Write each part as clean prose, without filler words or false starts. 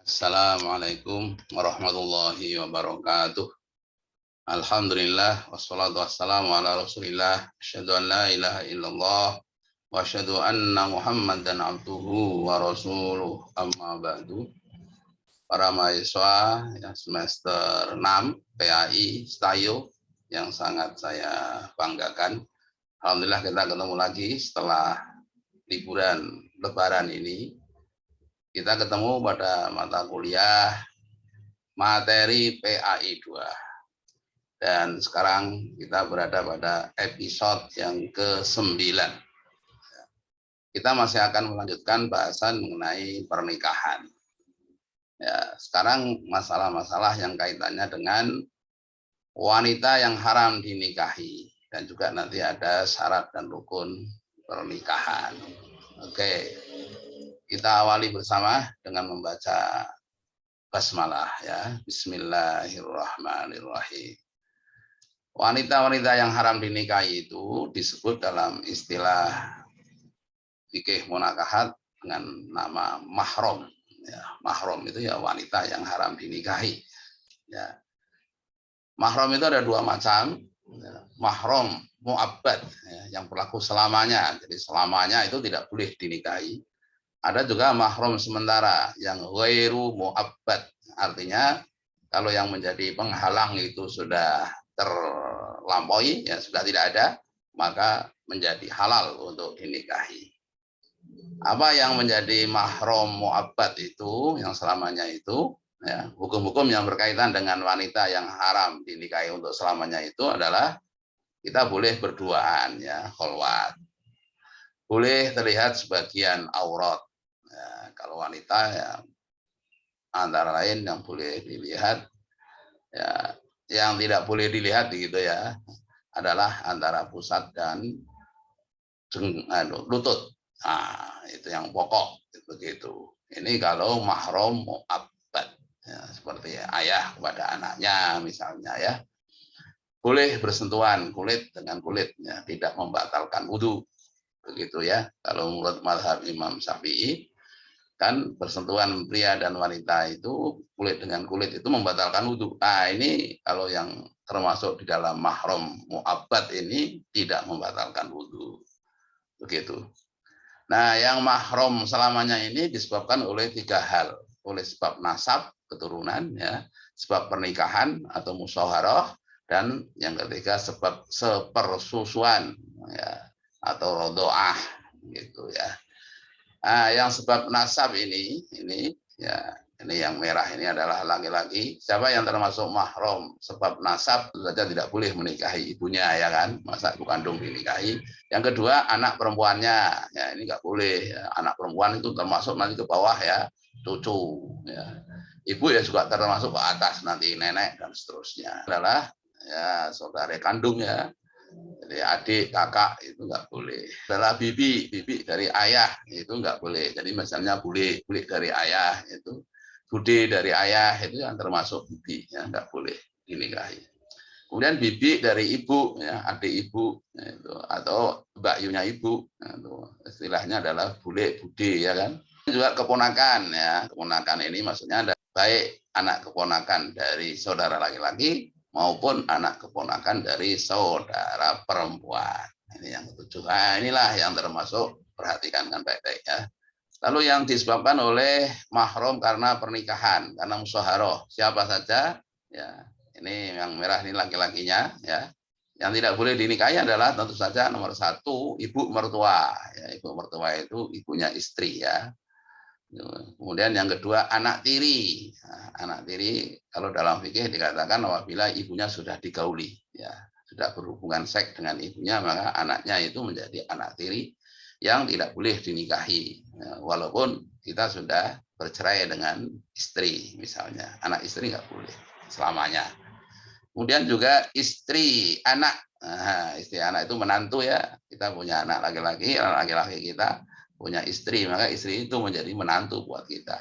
Assalamualaikum warahmatullahi wabarakatuh. Alhamdulillah wassalatu wassalamu ala Rasulillah. Asyhadu an la ilaha illallah wa asyhadu anna Muhammadan abduhu wa rasuluh. Amma ba'du. Para mahasiswa yang semester 6 PAI Stayo yang sangat saya banggakan. Alhamdulillah kita ketemu lagi setelah liburan lebaran ini. Kita ketemu pada mata kuliah materi PAI 2. Dan sekarang kita berada pada episode yang ke-9. Kita masih akan melanjutkan bahasan mengenai pernikahan. Ya, sekarang masalah-masalah yang kaitannya dengan wanita yang haram dinikahi. Dan juga nanti ada syarat dan rukun pernikahan. Oke, kita awali bersama dengan membaca basmalah ya. Bismillahirrahmanirrahim. Wanita-wanita yang haram dinikahi itu disebut dalam istilah fikih munakahat dengan nama mahram. Ya, mahram itu ya wanita yang haram dinikahi. Ya. Mahram itu ada dua macam. Ya. Mahram mu'abbad ya, yang berlaku selamanya. Jadi selamanya itu tidak boleh dinikahi. Ada juga mahram sementara yang ghairu mu'abbad. Artinya kalau yang menjadi penghalang itu sudah terlampaui, ya sudah tidak ada, maka menjadi halal untuk dinikahi. Apa yang menjadi mahram mu'abbad itu, yang selamanya itu, ya, hukum-hukum yang berkaitan dengan wanita yang haram dinikahi untuk selamanya itu adalah kita boleh berduaan, ya, kholwat. Boleh terlihat sebagian aurat. Ya, kalau wanita ya antara lain yang boleh dilihat, ya, yang tidak boleh dilihat gitu ya, adalah antara pusat dan lutut. Nah, itu yang pokok begitu. Ini kalau mahram mu'abbad, ya, seperti ayah kepada anaknya misalnya ya. Boleh bersentuhan kulit dengan kulit, ya, tidak membatalkan wudhu. Begitu ya. Kalau menurut mazhab Imam Syafi'i, kan bersentuhan pria dan wanita itu kulit dengan kulit itu membatalkan wudhu. Nah, ini kalau yang termasuk di dalam mahram mu'abbad ini tidak membatalkan wudhu. Begitu. Nah, yang mahram selamanya ini disebabkan oleh tiga hal. Oleh sebab nasab, keturunan, ya, sebab pernikahan atau musyawarah, dan yang ketiga sebab sepersusuan, ya, atau rodoah, gitu ya. Nah, yang sebab nasab ini ya, ini yang merah ini adalah laki-laki. Siapa yang termasuk mahram sebab nasab tentu saja tidak boleh menikahi ibunya, ya kan, masa ibu kandung dinikahi. Yang kedua anak perempuannya, ya ini nggak boleh. Ya. Anak perempuan itu termasuk nanti ke bawah ya, cucu. Ya. Ibu ya juga termasuk ke atas nanti nenek dan seterusnya. Adalah ya saudara kandung ya. Jadi adik, kakak itu nggak boleh. Adalah bibi dari ayah itu nggak boleh. Jadi misalnya bule dari ayah itu, bude dari ayah itu yang termasuk bibi, ya nggak boleh dinikahi. Kemudian bibi dari ibu, ya adik ibu itu, atau mbakyunya ibu, itu istilahnya adalah bule, bude, ya kan. Juga keponakan, ya keponakan ini maksudnya ada baik anak keponakan dari saudara laki-laki maupun anak keponakan dari saudara perempuan. Ini yang ketujuh. Nah, inilah yang termasuk, perhatikan dengan baik-baik ya. Lalu yang disebabkan oleh mahram karena pernikahan, karena musyawarah. Siapa saja, ya ini yang merah ini laki-lakinya, ya. Yang tidak boleh dinikahi adalah tentu saja nomor satu ibu mertua. Ya, ibu mertua itu ibunya istri ya. Kemudian yang kedua anak tiri. Nah, anak tiri kalau dalam fikih dikatakan apabila ibunya sudah digauli, ya sudah berhubungan seks dengan ibunya, maka anaknya itu menjadi anak tiri yang tidak boleh dinikahi. Ya, walaupun kita sudah bercerai dengan istri misalnya, anak istri nggak boleh selamanya. Kemudian juga istri anak. Nah, istri anak itu menantu ya. Kita punya anak laki-laki, anak laki-laki kita punya istri, maka istri itu menjadi menantu buat kita.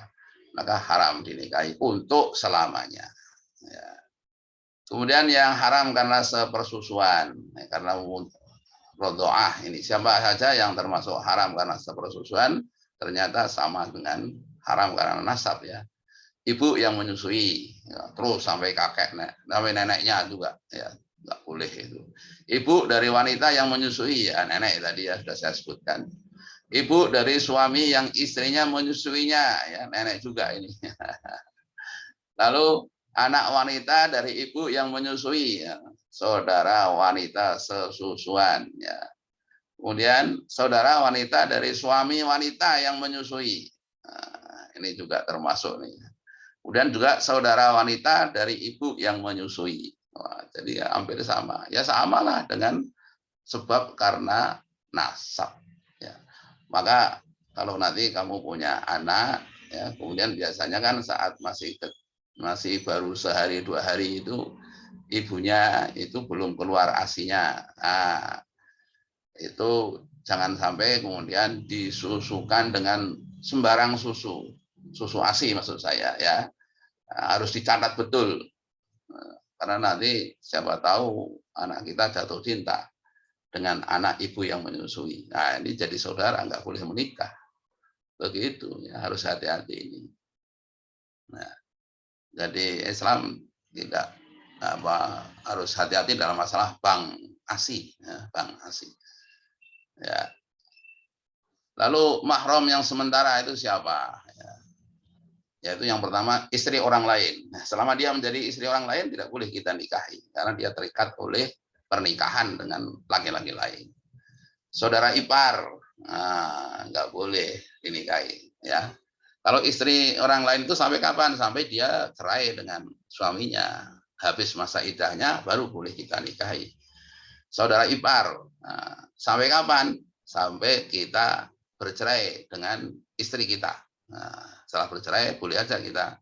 Maka haram dinikahi untuk selamanya. Ya. Kemudian yang haram karena sepersusuan, karena rodoah ini. Siapa saja yang termasuk haram karena sepersusuan, ternyata sama dengan haram karena nasab ya. ibu yang menyusui, ya, terus sampai kakek, sampai neneknya juga, ya nggak boleh itu. Ibu dari wanita yang menyusui, ya nenek tadi ya sudah saya sebutkan. Ibu dari suami yang istrinya menyusuinya, ya nenek juga ini. Lalu anak wanita dari ibu yang menyusui, ya, saudara wanita sesusuan, ya. Kemudian saudara wanita dari suami wanita yang menyusui. Nah, ini juga termasuk nih. Kemudian juga saudara wanita dari ibu yang menyusui. Wah, jadi ya hampir sama. Ya samalah dengan sebab karena nasab. Ya. Maka kalau nanti kamu punya anak, ya, kemudian biasanya kan saat masih baru sehari 2 hari itu ibunya itu belum keluar asinya. Nah, itu jangan sampai kemudian disusukan dengan sembarang susu ASI maksud saya, ya. Harus dicatat betul, karena nanti siapa tahu anak kita jatuh cinta dengan anak ibu yang menyusui. Nah, ini jadi saudara nggak boleh menikah, begitu ya, harus hati-hati ini. Nah, jadi Islam tidak harus hati-hati dalam masalah bank ASI, ya, bank ASI. Ya. Lalu mahram yang sementara itu siapa? Ya. Yaitu yang pertama istri orang lain. Nah, selama dia menjadi istri orang lain tidak boleh kita nikahi karena dia terikat oleh pernikahan dengan laki-laki lain. Saudara ipar, nggak boleh dinikahi. Ya. Kalau istri orang lain itu sampai kapan? Sampai dia cerai dengan suaminya, habis masa iddahnya baru boleh kita nikahi. Saudara ipar, sampai kapan? Sampai kita bercerai dengan istri kita. Nah, setelah bercerai boleh aja kita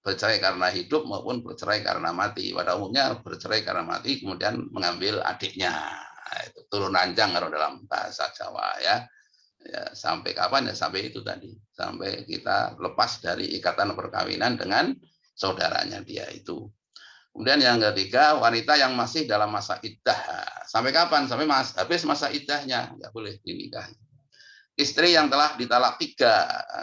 bercerai karena hidup maupun bercerai karena mati. Pada umumnya bercerai karena mati kemudian mengambil adiknya. Nah, itu turun ranjang kalau dalam bahasa Jawa, ya. Ya, sampai kapan? Ya sampai itu tadi, sampai kita lepas dari ikatan perkawinan dengan saudaranya dia itu. Kemudian yang ketiga, wanita yang masih dalam masa iddah. Sampai kapan? Sampai habis masa iddahnya, nggak boleh dinikahi. Istri yang telah ditalak 3,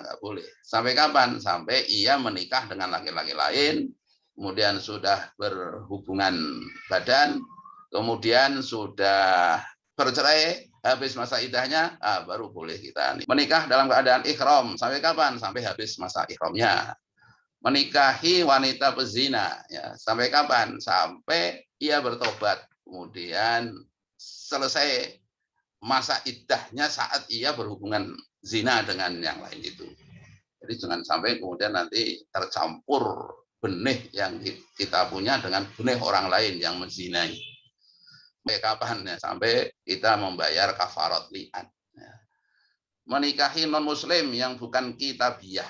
nggak boleh. Sampai kapan? Sampai ia menikah dengan laki-laki lain, kemudian sudah berhubungan badan, kemudian sudah bercerai, habis masa iddahnya, baru boleh kita menikah dalam keadaan ihram. Sampai kapan? Sampai habis masa ihramnya. Menikahi wanita pezina, ya, sampai kapan? Sampai ia bertobat, kemudian selesai masa iddahnya saat ia berhubungan zina dengan yang lain itu. Jadi jangan sampai kemudian nanti tercampur benih yang kita punya dengan benih orang lain yang menzinai. Sampai kapan? Ya, sampai kita membayar kafarat li'an. Ya. Menikahi non muslim yang bukan kitabiah,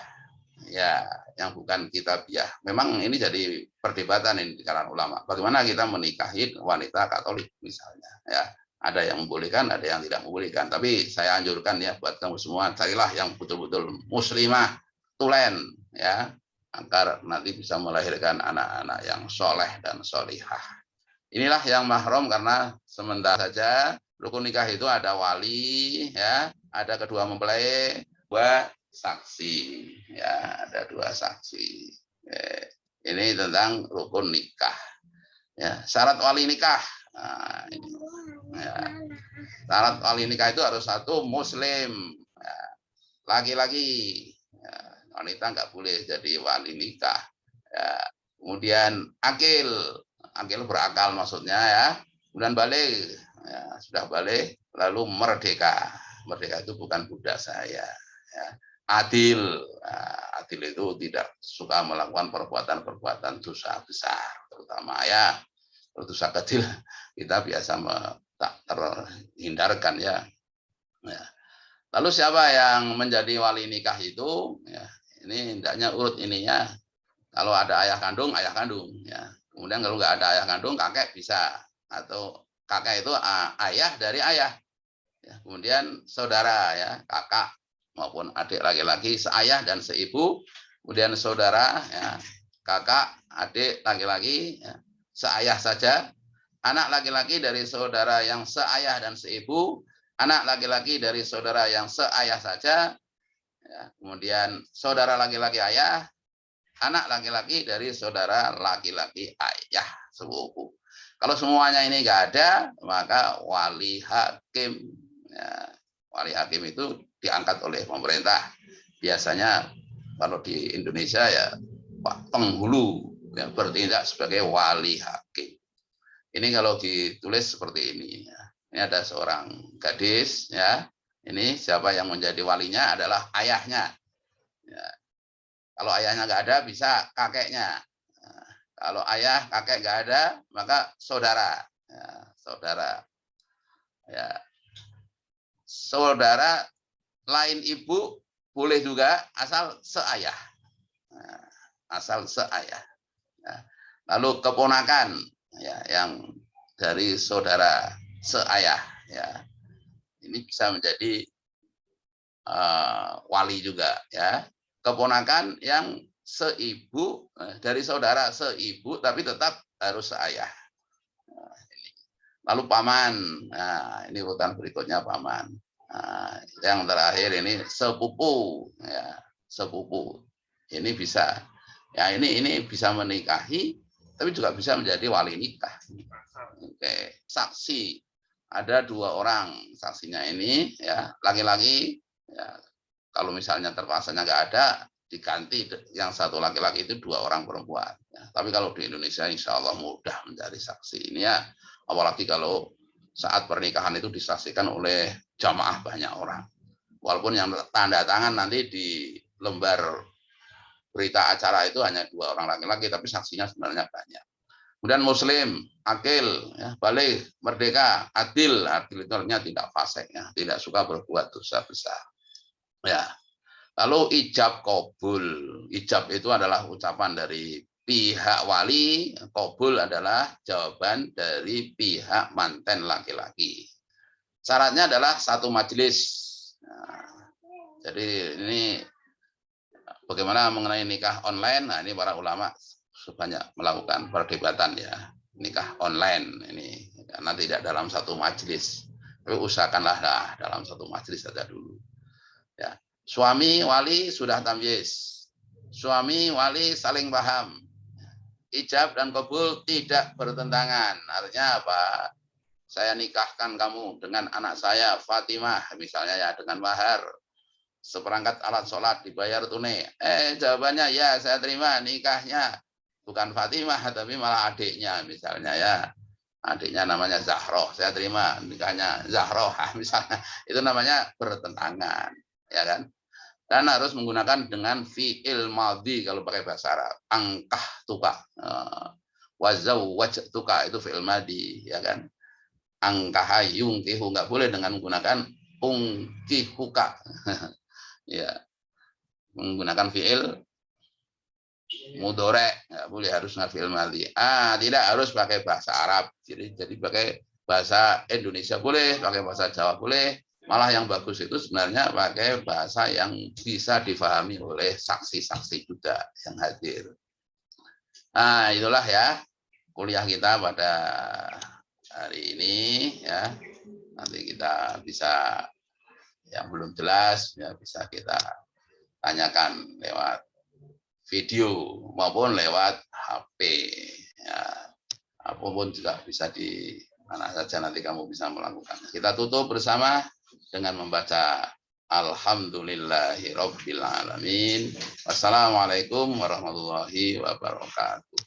ya, yang bukan kitabiah. Memang ini jadi perdebatan ini di kalangan ulama. Bagaimana kita menikahi wanita Katolik misalnya, ya. Ada yang membolehkan, ada yang tidak membolehkan. Tapi saya anjurkan ya buat kamu semua, carilah yang betul-betul muslimah, tulen, ya, agar nanti bisa melahirkan anak-anak yang soleh dan solihah. Inilah yang mahram karena sementara saja. Rukun nikah itu ada wali, ya, ada kedua mempelai, 2 saksi, ya, ada 2 saksi. Ini tentang rukun nikah. Ya, syarat wali nikah. Nah, ini. Ya. Syarat wali nikah itu harus 1 muslim, laki-laki. Ya, wanita nggak boleh jadi wali nikah. Ya. Kemudian akil berakal maksudnya, ya. Kemudian balik, ya, sudah balik, lalu merdeka. Merdeka itu bukan budak saya. Ya. Adil, nah, adil itu tidak suka melakukan perbuatan-perbuatan dosa besar, terutama ya. Dosa kecil kita biasa tak terhindarkan, ya. Ya. Lalu siapa yang menjadi wali nikah itu? Ya, ini hendaknya urut ininya. Kalau ada ayah kandung, ya. Kemudian kalau nggak ada ayah kandung, kakek bisa. Atau kakek itu ayah dari ayah. Ya, kemudian saudara, ya, kakak maupun adik laki-laki seayah dan seibu. Kemudian saudara, ya, kakak, adik laki-laki, ya, seayah saja. Anak laki-laki dari saudara yang seayah dan seibu, anak laki-laki dari saudara yang seayah saja, ya, kemudian saudara laki-laki ayah, anak laki-laki dari saudara laki-laki ayah sepupu. Kalau semuanya ini nggak ada, maka wali hakim. Ya, wali hakim itu diangkat oleh pemerintah. Biasanya kalau di Indonesia ya Pak Penghulu yang bertindak sebagai wali hakim. Ini kalau ditulis seperti ini. Ini ada seorang gadis, ya. Ini siapa yang menjadi walinya adalah ayahnya. Ya. Kalau ayahnya nggak ada, bisa kakeknya. Nah, kalau ayah, kakek nggak ada, maka saudara. Ya, saudara. Ya. Saudara lain ibu boleh juga asal seayah. Nah, asal seayah. Ya. Lalu keponakan, ya, yang dari saudara seayah, ya, ini bisa menjadi wali juga, ya. Keponakan yang seibu dari saudara seibu tapi tetap harus seayah. Lalu paman, nah ini urutan berikutnya paman. Nah, yang terakhir ini sepupu, ya, sepupu. Ini bisa, ya ini bisa menikahi, tapi juga bisa menjadi wali nikah. Oke, saksi ada 2 orang saksinya ini, ya laki-laki, ya kalau misalnya terpaksanya nggak ada, diganti yang satu laki-laki itu 2 orang perempuan. Ya, tapi kalau di Indonesia insya Allah mudah mencari saksi ini, ya, apalagi kalau saat pernikahan itu disaksikan oleh jamaah banyak orang. Walaupun yang tanda tangan nanti di lembar berita acara itu hanya 2 orang laki-laki, tapi saksinya sebenarnya banyak. Kemudian muslim, akil, ya, balik, merdeka, adil. Adil itu artinya tidak fasik, ya, tidak suka berbuat dosa besar. Ya. Lalu ijab kabul. Ijab itu adalah ucapan dari pihak wali, kabul adalah jawaban dari pihak manten laki-laki. Syaratnya adalah satu majelis. Nah, jadi ini bagaimana mengenai nikah online? Nah, ini para ulama banyak melakukan perdebatan, ya, nikah online ini karena tidak dalam satu majelis, tapi usahakanlah dalam satu majelis saja dulu, ya. Suami wali sudah tamyiz, suami wali saling paham, ijab dan kabul tidak bertentangan. Artinya apa? Saya nikahkan kamu dengan anak saya Fatimah misalnya, ya, dengan mahar seperangkat alat sholat dibayar tunai. Jawabannya ya saya terima nikahnya bukan Fatimah tapi malah adiknya misalnya, ya, adiknya namanya Zahroh, saya terima nikahnya Zahroh misalnya, itu namanya bertentangan, ya kan. Dan harus menggunakan dengan fi'il madhi kalau pakai bahasa Arab, angkah tuka, wazawwaj tuka itu fi'il madhi, ya kan. Angkah yungkihu nggak boleh dengan menggunakan ungkihuka. Ya, menggunakan fi'il mudhari, nggak boleh, harus fi'il madhi. Tidak harus pakai bahasa Arab, jadi pakai bahasa Indonesia boleh, pakai bahasa Jawa boleh. Malah yang bagus itu sebenarnya pakai bahasa yang bisa difahami oleh saksi-saksi juga yang hadir. Nah, itulah, ya, kuliah kita pada hari ini, ya. Nanti kita bisa, yang belum jelas, ya, bisa kita tanyakan lewat video maupun lewat HP, ya, apapun juga bisa, di mana saja nanti kamu bisa melakukan. Kita tutup bersama dengan membaca Alhamdulillahirabbil alamin. Wassalamualaikum warahmatullahi wabarakatuh.